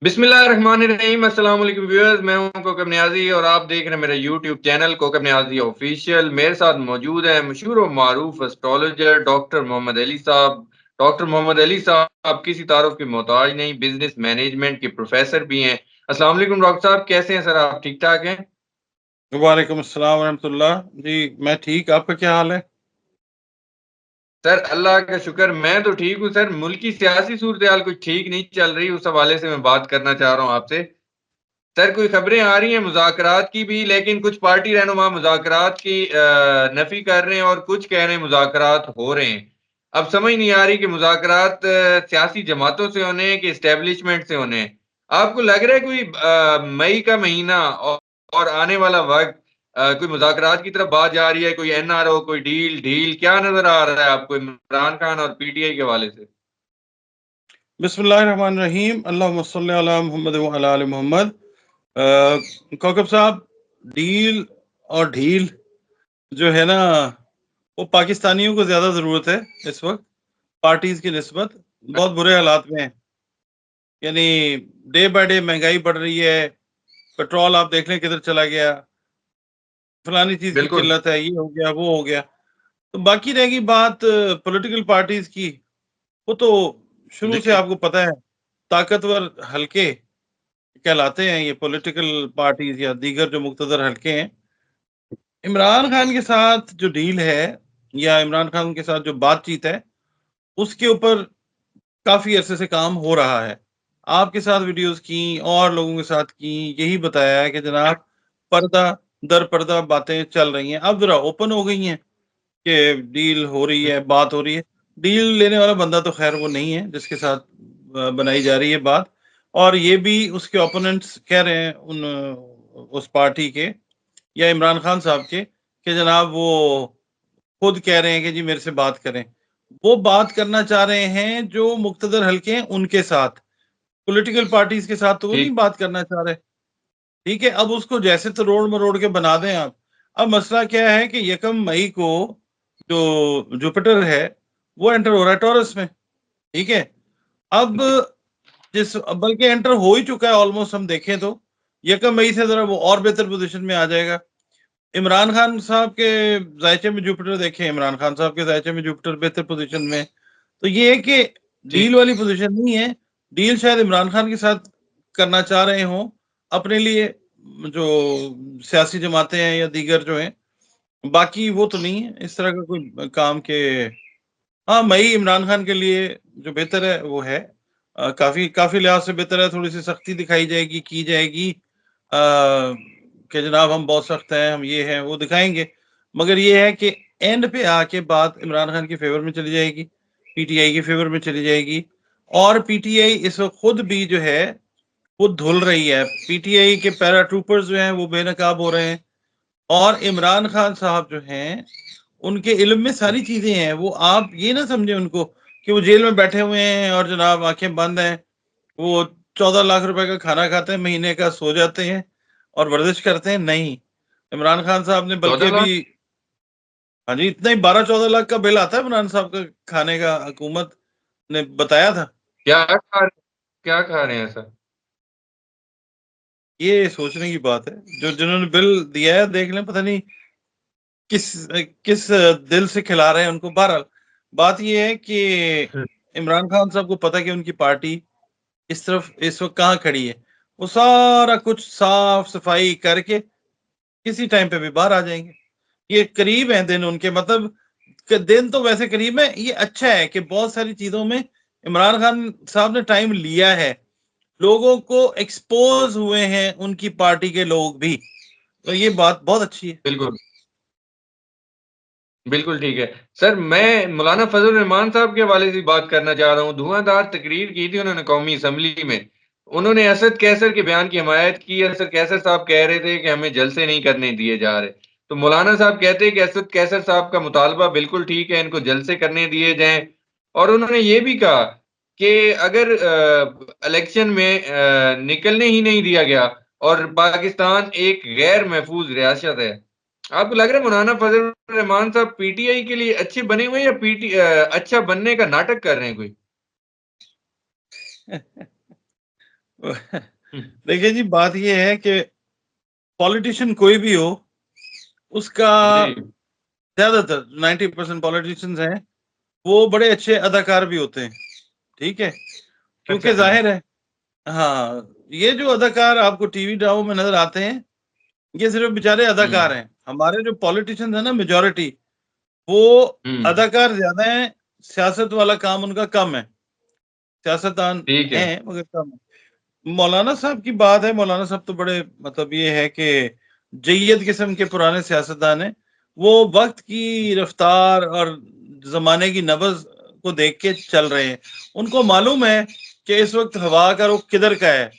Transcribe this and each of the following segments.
بسم اللہ الرحمن الرحیم۔ السلام علیکم ویورز، میں ہوں کوکب نیازی اور آپ دیکھ رہے ہیں میرا یوٹیوب چینل کوکب نیازی آفیشیل۔ میرے ساتھ موجود ہیں مشہور و معروف اسٹرالوجر ڈاکٹر محمد علی صاحب۔ ڈاکٹر محمد علی صاحب کسی تعارف کے محتاج نہیں، بزنس مینجمنٹ کے پروفیسر بھی ہیں۔ السلام علیکم ڈاکٹر صاحب، کیسے ہیں سر؟ آپ ٹھیک ٹھاک ہیں؟ وعلیکم السلام ورحمۃ اللہ جی، میں ٹھیک، آپ کا کیا حال ہے؟ سر اللہ کا شکر، میں تو ٹھیک ہوں سر۔ ملکی سیاسی صورتحال کچھ ٹھیک نہیں چل رہی، اس حوالے سے میں بات کرنا چاہ رہا ہوں آپ سے۔ سر کوئی خبریں آ رہی ہیں مذاکرات کی بھی، لیکن کچھ پارٹی رہنما مذاکرات کی نفی کر رہے ہیں اور کچھ کہہ رہے ہیں مذاکرات ہو رہے ہیں۔ اب سمجھ نہیں آ رہی کہ مذاکرات سیاسی جماعتوں سے ہونے ہیں کہ اسٹیبلشمنٹ سے ہونے ہیں۔ آپ کو لگ رہا ہے کوئی مئی کا مہینہ اور آنے والا وقت کوئی مذاکرات کی طرف بات جا رہی ہے؟ کوئی این آر او، کوئی ڈیل کیا نظر آ رہا ہے آپ کو عمران خان اور پی ٹی آئی کے حوالے سے؟ بسم اللہ الرحمن الرحیم، اللہم صلی علی محمد وعلی آل محمد۔ کوکب صاحب، ڈیل اور ڈھیل جو ہے نا، وہ پاکستانیوں کو زیادہ ضرورت ہے اس وقت پارٹیز کی نسبت۔ بہت برے حالات میں ہیں، یعنی ڈے بائی ڈے مہنگائی بڑھ رہی ہے، پیٹرول آپ دیکھ لیں کدھر چلا گیا، فلانی چیز کی بالکل قلت ہے، یہ ہو گیا وہ ہو گیا۔ تو باقی رہے گی بات پولیٹیکل پارٹیز کی، وہ تو شروع سے جی آپ کو پتہ ہے طاقتور حلقے کہلاتے ہیں یہ پولیٹیکل پارٹیز یا دیگر جو مقتدر حلقے ہیں۔ عمران خان کے ساتھ جو ڈیل ہے یا عمران خان کے ساتھ جو بات چیت ہے، اس کے اوپر کافی عرصے سے کام ہو رہا ہے۔ آپ کے ساتھ ویڈیوز کی اور لوگوں کے ساتھ کی، یہی بتایا ہے کہ جناب پردہ در پردہ باتیں چل رہی ہیں، اب ذرا اوپن ہو گئی ہیں کہ ڈیل ہو رہی ہے، بات ہو رہی ہے۔ ڈیل لینے والا بندہ تو خیر وہ نہیں ہے جس کے ساتھ بنائی جا رہی ہے بات، اور یہ بھی اس کے اوپوننٹس کہہ رہے ہیں اس پارٹی کے یا عمران خان صاحب کے کہ جناب وہ خود کہہ رہے ہیں کہ جی میرے سے بات کریں۔ وہ بات کرنا چاہ رہے ہیں جو مقتدر حلقے ہیں ان کے ساتھ، پولیٹیکل پارٹیز کے ساتھ تو وہ ٹھیک نہیں بات کرنا چاہ رہے۔ ٹھیک ہے، اب اس کو جیسے تو روڑ مروڑ کے بنا دیں آپ۔ اب مسئلہ کیا ہے کہ یکم مئی کو جو جوپیٹر ہے وہ انٹر ہو رہا ہے ٹورس میں۔ ٹھیک ہے، اب بلکہ انٹر ہو ہی چکا ہے آلموسٹ، ہم دیکھیں تو یکم مئی سے ذرا وہ اور بہتر پوزیشن میں آ جائے گا۔ عمران خان صاحب کے ذائچے میں جوپیٹر دیکھیں، عمران خان صاحب کے ذائچے میں جوپیٹر بہتر پوزیشن میں۔ تو یہ ہے کہ ٹھیک ڈیل والی پوزیشن نہیں ہے، ڈیل شاید عمران خان کے ساتھ کرنا چاہ رہے ہوں اپنے لیے، جو سیاسی جماعتیں ہیں یا دیگر جو ہیں، باقی وہ تو نہیں ہے اس طرح کا کوئی کام کہ ہاں مئی عمران خان کے لیے جو بہتر ہے وہ ہے، کافی لحاظ سے بہتر ہے۔ تھوڑی سی سختی دکھائی جائے گی، کی جائے گی کہ جناب ہم بہت سخت ہیں، ہم یہ ہیں وہ دکھائیں گے، مگر یہ ہے کہ اینڈ پہ آ کے بات عمران خان کے فیور میں چلی جائے گی، پی ٹی آئی کے فیور میں چلی جائے گی۔ اور پی ٹی آئی اس وقت خود بھی جو ہے وہ دھل رہی ہے، پی ٹی آئی کے پیرا ٹروپرز جو ہیں وہ بے نقاب ہو رہے ہیں، اور عمران خان صاحب جو ہیں ان کے علم میں ساری چیزیں ہیں۔ وہ آپ یہ نہ سمجھیں ان کو کہ وہ جیل میں بیٹھے ہوئے ہیں اور جناب آنکھیں بند ہیں، وہ 14 لاکھ روپے کا کھانا کھاتے ہیں مہینے کا، سو جاتے ہیں اور ورزش کرتے ہیں۔ نہیں، عمران خان صاحب نے 14 بلکہ بھی لاکھ ہاں جی اتنا ہی 12-14 لاکھ کا بل آتا ہے عمران صاحب کا کھانے کا، حکومت نے بتایا تھا۔ کیا کھا رہے ہیں سر؟ یہ سوچنے کی بات ہے، جنہوں نے بل دیا ہے دیکھ لیں، پتہ نہیں کس دل سے کھلا رہے ہیں ان کو۔ بہرحال بات یہ ہے کہ عمران خان صاحب کو پتہ کہ ان کی پارٹی اس طرف اس وقت کہاں کھڑی ہے، وہ سارا کچھ صاف صفائی کر کے کسی ٹائم پہ بھی باہر آ جائیں گے۔ یہ قریب ہیں دن ان کے، مطلب کہ دن تو ویسے قریب ہے، یہ اچھا ہے کہ بہت ساری چیزوں میں عمران خان صاحب نے ٹائم لیا ہے، لوگوں کو ایکسپوز ہوئے ہیں ان کی پارٹی کے لوگ بھی، تو یہ بات بہت اچھی ہے۔ بالکل بالکل ٹھیک ہے سر۔ میں مولانا فضل الرحمان صاحب کے حوالے سے بات کرنا چاہ رہا ہوں۔ دھواں دھار تقریر کی تھی انہوں نے قومی اسمبلی میں، انہوں نے اسد کیسر کے بیان کی حمایت کی۔ اسد کیسر صاحب کہہ رہے تھے کہ ہمیں جلسے نہیں کرنے دیے جا رہے، تو مولانا صاحب کہتے ہیں کہ اسد کیسر صاحب کا مطالبہ بالکل ٹھیک ہے، ان کو جلسے کرنے دیے جائیں۔ اور انہوں نے یہ بھی کہا کہ اگر الیکشن میں نکلنے ہی نہیں دیا گیا اور پاکستان ایک غیر محفوظ ریاست ہے، آپ کو لگ رہا ہے مولانا فضل الرحمان صاحب پی ٹی آئی کے لیے اچھے بنے ہوئے یا اچھا بننے کا ناٹک کر رہے ہیں کوئی؟ دیکھیں جی، بات یہ ہے کہ پالیٹیشین کوئی بھی ہو، اس کا جی زیادہ تر 90% پالیٹیشینز ہیں وہ بڑے اچھے اداکار بھی ہوتے ہیں، ٹھیک ہے، کیونکہ اچھا ظاہر ہے ہاں یہ جو اداکار آپ کو ٹی وی ڈراموں میں نظر آتے ہیں یہ صرف بیچارے اداکار ہیں. ہمارے جو پالیٹیشینز ہیں نا میجورٹی، وہ اداکار زیادہ ہیں، سیاست والا کام ان کا کم ہے، سیاستدان ٹھیک ہے. ہیں مگر کم ہے. مولانا صاحب کی بات ہے، مولانا صاحب تو بڑے مطلب یہ ہے کہ جید قسم کے پرانے سیاستدان ہیں، وہ وقت کی رفتار اور زمانے کی نبض کو دیکھ کے چل رہے ہیں. ان کو معلوم ہے کہ اس وقت ہوا کا رخ کدھر کا ہے،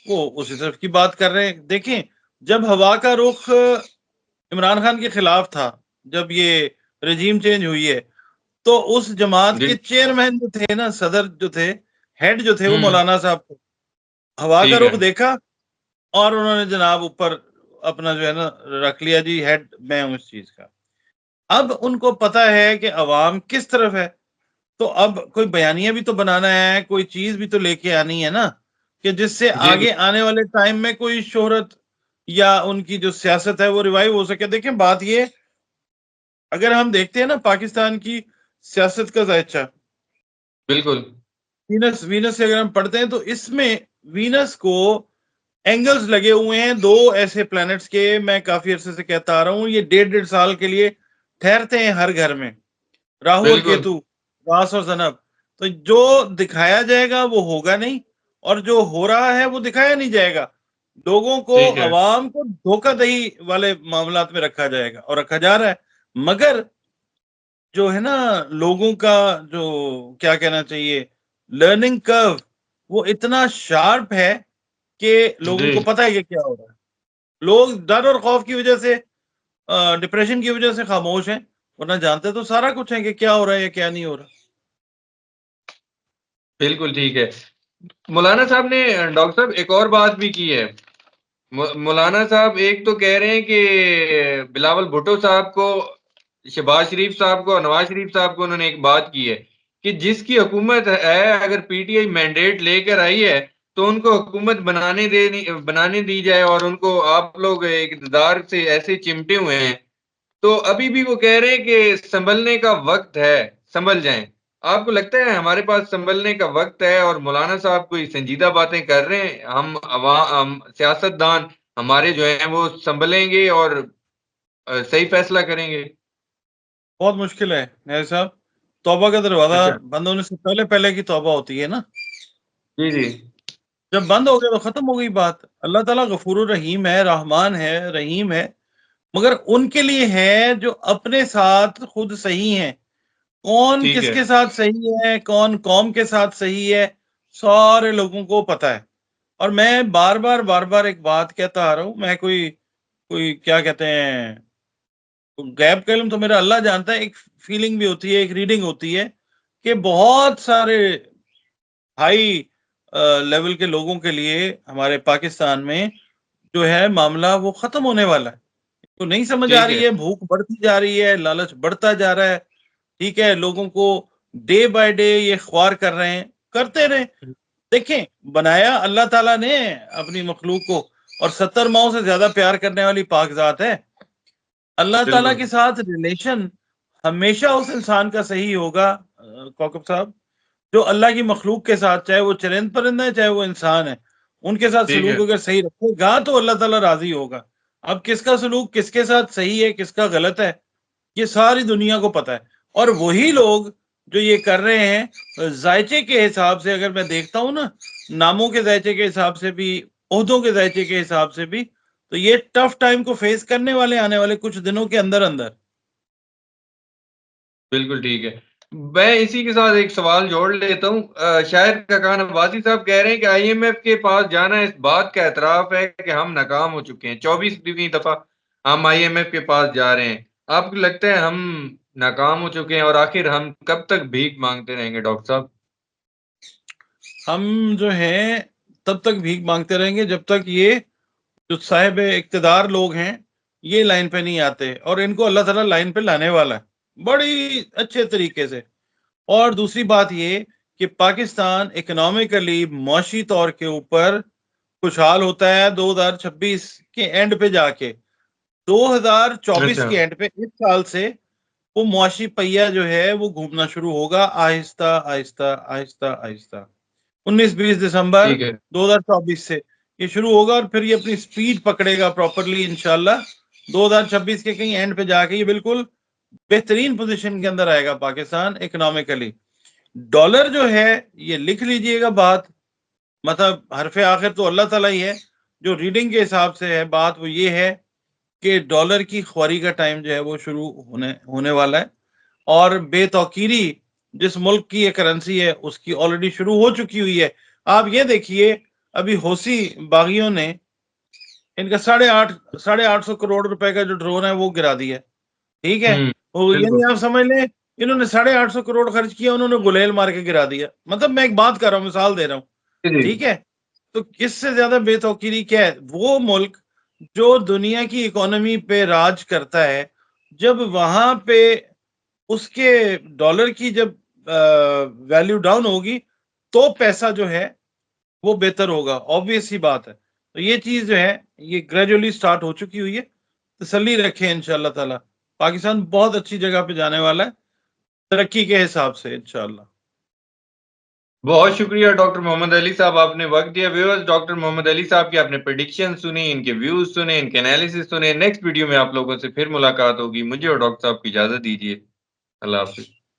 وہ اسی طرف کی بات کر رہے ہیں. دیکھیں جب ہوا کا رخ عمران خان کے خلاف تھا، جب یہ رجیم چینج ہوئی ہے، تو اس جماعت جی کے چیئرمین جو تھے نا، صدر جو تھے، ہیڈ جو تھے، وہ ہوں مولانا صاحب تھے. ہوا کا ٹھیک ہے. رخ دیکھا اور انہوں نے جناب اوپر اپنا جو ہے نا رکھ لیا، جی ہیڈ میں ہوں اس چیز کا. اب ان کو پتا ہے کہ عوام کس طرف ہے، تو اب کوئی بیانیہ بھی تو بنانا ہے، کوئی چیز بھی تو لے کے آنی ہے نا، کہ جس سے جی آگے آنے والے ٹائم میں کوئی شہرت یا ان کی جو سیاست ہے وہ ریوائیو ہو سکے. دیکھیں بات یہ، اگر ہم دیکھتے ہیں نا پاکستان کی سیاست کا ذائچہ، بالکل وینس سے اگر ہم پڑھتے ہیں تو اس میں وینس کو اینگلز لگے ہوئے ہیں دو ایسے پلانٹس کے. میں کافی عرصے سے کہتا آ رہا ہوں، یہ 1.5 سال کے لیے ٹھہرتے ہیں ہر گھر میں، راہو اور بالکل. کیتو، راس اور زنب. تو جو دکھایا جائے گا وہ ہوگا نہیں، اور جو ہو رہا ہے وہ دکھایا نہیں جائے گا. لوگوں کو، ٹھیک ہے. عوام کو دھوکہ دہی والے معاملات میں رکھا جائے گا اور رکھا جا رہا ہے. مگر جو ہے نا لوگوں کا جو کیا کہنا چاہیے لرننگ کرو، وہ اتنا شارپ ہے کہ لوگوں جی کو پتہ ہے کہ کیا ہو رہا ہے. لوگ ڈر اور خوف کی وجہ سے، ڈپریشن کی وجہ سے خاموش ہیں، ورنہ جانتے تو سارا کچھ ہے کہ کیا ہو رہا ہے یا کیا نہیں ہو رہا. بالکل ٹھیک ہے. مولانا صاحب نے ڈاکٹر صاحب ایک اور بات بھی کی ہے. مولانا صاحب ایک تو کہہ رہے ہیں کہ بلاول بھٹو صاحب کو، شہباز شریف صاحب کو، نواز شریف صاحب کو انہوں نے ایک بات کی ہے کہ جس کی حکومت ہے، اگر پی ٹی آئی مینڈیٹ لے کر آئی ہے تو ان کو حکومت بنانے دی جائے، اور ان کو آپ لوگ اقتدار سے ایسے چمٹے ہوئے ہیں. تو ابھی بھی وہ کہہ رہے ہیں کہ سنبھلنے کا وقت ہے، سنبھل جائیں. آپ کو لگتا ہے ہمارے پاس سنبھلنے کا وقت ہے اور مولانا صاحب کوئی سنجیدہ باتیں کر رہے ہیں؟ ہم عوام، سیاستدان ہمارے جو ہیں وہ سنبھلیں گے اور صحیح فیصلہ کریں گے؟ بہت مشکل ہے نیل صاحب. توبہ کا دروازہ اچھا. بند ہونے سے پہلے پہلے کی توبہ ہوتی ہے نا. جی جی جب بند ہو گیا تو ختم ہو گئی بات. اللہ تعالیٰ غفور الرحیم ہے، رحمان ہے، رحیم ہے، مگر ان کے لیے ہے جو اپنے ساتھ خود صحیح ہیں. کون ٹھیک کس ہے. کے ساتھ صحیح ہے، کون قوم کے ساتھ صحیح ہے، سارے لوگوں کو پتا ہے. اور میں بار بار ایک بات کہتا آ رہا ہوں، میں کوئی کیا کہتے ہیں غیب کا علم تو میرا اللہ جانتا ہے، ایک فیلنگ بھی ہوتی ہے، ایک ریڈنگ ہوتی ہے کہ بہت سارے ہائی لیول کے لوگوں کے لیے ہمارے پاکستان میں جو ہے معاملہ وہ ختم ہونے والا ہے. تو نہیں سمجھ آ ٹھیک ہے. رہی ہے، بھوک بڑھتی جا رہی ہے، لالچ بڑھتا جا رہا ہے، ٹھیک ہے، لوگوں کو ڈے بائی ڈے یہ خوار کر رہے ہیں، کرتے رہے. دیکھیں بنایا اللہ تعالیٰ نے اپنی مخلوق کو، اور 70 ماؤں سے زیادہ پیار کرنے والی پاک ذات ہے. اللہ تعالیٰ بالکل. کے ساتھ ریلیشن ہمیشہ اس انسان کا صحیح ہوگا کوکب صاحب، جو اللہ کی مخلوق کے ساتھ، چاہے وہ چرند پرند ہے چاہے وہ انسان ہے، ان کے ساتھ ٹھیک ہے. سلوک اگر صحیح رکھے گا تو اللہ تعالیٰ راضی ہوگا. اب کس کا سلوک کس کے ساتھ صحیح ہے کس کا غلط ہے یہ ساری دنیا کو پتا ہے. اور وہی لوگ جو یہ کر رہے ہیں ذائچے کے حساب سے، اگر میں دیکھتا ہوں نا، ناموں کے ذائچے کے حساب سے بھی، عہدوں کے ذائچے کے حساب سے بھی، تو یہ ٹف ٹائم کو فیس کرنے والے آنے والے کچھ دنوں کے اندر اندر. بالکل ٹھیک ہے. میں اسی کے ساتھ ایک سوال جوڑ لیتا ہوں. شاید کاکان عباسی صاحب کہہ رہے ہیں کہ آئی ایم ایف کے پاس جانا اس بات کا اعتراف ہے کہ ہم ناکام ہو چکے ہیں. 24ویں دفعہ ہم آئی ایم ایف کے پاس جا رہے ہیں. آپ کو لگتا ہے ہم ناکام ہو چکے ہیں؟ اور آخر ہم کب تک بھیک مانگتے رہیں گے ڈاکٹر صاحب؟ ہم جو ہیں تب تک بھیک مانگتے رہیں گے جب تک یہ جو صاحب اقتدار لوگ ہیں یہ لائن پہ نہیں آتے، اور ان کو اللہ تعالیٰ لائن پہ لانے والا ہے بڑی اچھے طریقے سے. اور دوسری بات یہ کہ پاکستان اکنامکلی معاشی طور کے اوپر خوشحال ہوتا ہے 2026 کے اینڈ پہ جا کے. 2024 کے اینڈ پہ اس سال سے وہ معاشی پہیہ جو ہے وہ گھومنا شروع ہوگا آہستہ آہستہ آہستہ آہستہ. 19-20 دسمبر 2024 سے یہ شروع ہوگا اور پھر یہ اپنی سپیڈ پکڑے گا پراپرلی انشاءاللہ. 2026 کے کہیں اینڈ پہ جا کے یہ بالکل بہترین پوزیشن کے اندر آئے گا پاکستان اکنامکلی. ڈالر جو ہے یہ لکھ لیجئے گا بات، مطلب حرف آخر تو اللہ تعالیٰ ہی ہے. جو ریڈنگ کے حساب سے ہے بات وہ یہ ہے کہ ڈالر کی خواری کا ٹائم جو ہے وہ شروع ہونے والا ہے، اور بے توقیری جس ملک کی یہ کرنسی ہے اس کی آلریڈی شروع ہو چکی ہوئی ہے. آپ یہ دیکھیے ابھی حوثی باغیوں نے ان کا 850 کروڑ روپے کا جو ڈرون ہے وہ گرا دیا. ٹھیک ہے، یعنی آپ سمجھ لیں انہوں نے 850 کروڑ خرچ کیا، انہوں نے گلیل مار کے گرا دیا. مطلب میں ایک بات کر رہا ہوں، مثال دے رہا ہوں. ٹھیک ہے، تو کس سے زیادہ بے توقیری کیا ہے؟ وہ ملک جو دنیا کی اکانومی پہ راج کرتا ہے، جب وہاں پہ اس کے ڈالر کی جب ویلیو ڈاؤن ہوگی تو پیسہ جو ہے وہ بہتر ہوگا. آبویس ہی بات ہے. تو یہ چیز جو ہے یہ گریجولی سٹارٹ ہو چکی ہوئی ہے. تسلی رکھیں انشاءاللہ تعالی پاکستان بہت اچھی جگہ پہ جانے والا ہے ترقی کے حساب سے انشاءاللہ. بہت شکریہ ڈاکٹر محمد علی صاحب، آپ نے وقت دیا. ویورز، ڈاکٹر محمد علی صاحب کی آپ نے پریڈکشن سنی، ان کے ویوز سنے، ان کے انالیسس سنے. نیکسٹ ویڈیو میں آپ لوگوں سے پھر ملاقات ہوگی. مجھے اور ڈاکٹر صاحب کی اجازت دیجیے. اللہ حافظ.